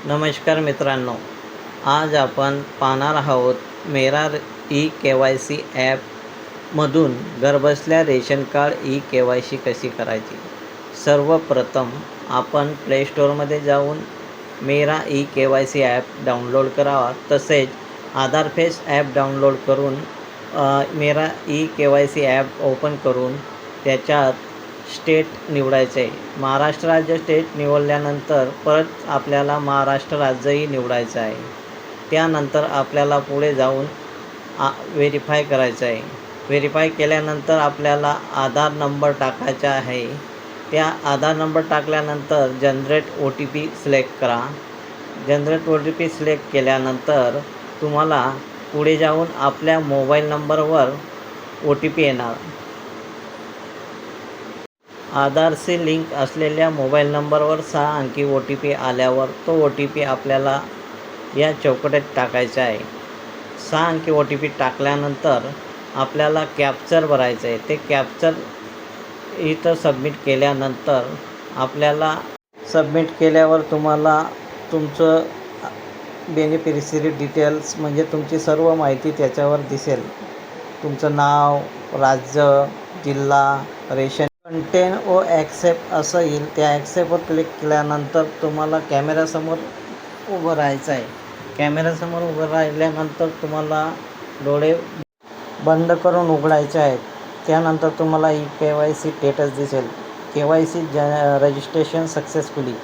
नमस्कार मित्रांनो, आज आपण पाहणार आहोत मेरा ई-के-वाय-सी ॲपमधून घरबसल्या रेशन कार्ड ई-के-वाय-सी कशी करायची. सर्वप्रथम आपण प्ले स्टोअरमध्ये जाऊन मेरा ई-के-वाय-सी ॲप डाउनलोड करावा. तसेच आधार फेस ॲप डाउनलोड करून मेरा ई-के-वाय-सी ॲप ओपन करून त्याच्यात स्टेट निवडायचं आहे. महाराष्ट्र राज्य स्टेट निवडल्यानंतर परत आपल्याला महाराष्ट्र राज्यही निवडायचं आहे. त्यानंतर आपल्याला पुढे जाऊन व्हेरीफाय करायचं आहे. व्हेरीफाय केल्यानंतर आपल्याला आधार नंबर टाकायचा आहे. त्या आधार नंबर टाकल्यानंतर जनरेट OTP सिलेक्ट करा. जनरेट OTP सिलेक्ट केल्यानंतर तुम्हाला पुढे जाऊन आपल्या मोबाईल नंबरवर OTP येणार. आधारशी लिंक असलेल्या मोबाईल नंबरवर 6 अंकी OTP आल्यावर तो OTP आपल्याला या चौकटीत टाकायचा आहे. 6 अंकी OTP टाकल्यानंतर आपल्याला कॅप्चर भरायचं आहे. ते कॅप्चर इथं सबमिट केल्यानंतर आपल्याला सबमिट केल्यावर तुम्हाला तुमचं बेनिफिशरी डिटेल्स म्हणजे तुमची सर्व माहिती त्याच्यावर दिसेल. तुमचं नाव, राज्य, जिल्हा, रेशन कंटेन व ॲक्सेप्ट असं येईल. त्या ॲक्सेप्टवर क्लिक केल्यानंतर तुम्हाला कॅमेऱ्यासमोर उभं राहायचं आहे. कॅमेऱ्यासमोर उभं राहिल्यानंतर तुम्हाला डोळे बंद करून उघडायचे आहेत. त्यानंतर तुम्हाला ई-के-वाय-सी स्टेटस दिसेल. KYC registration successfully.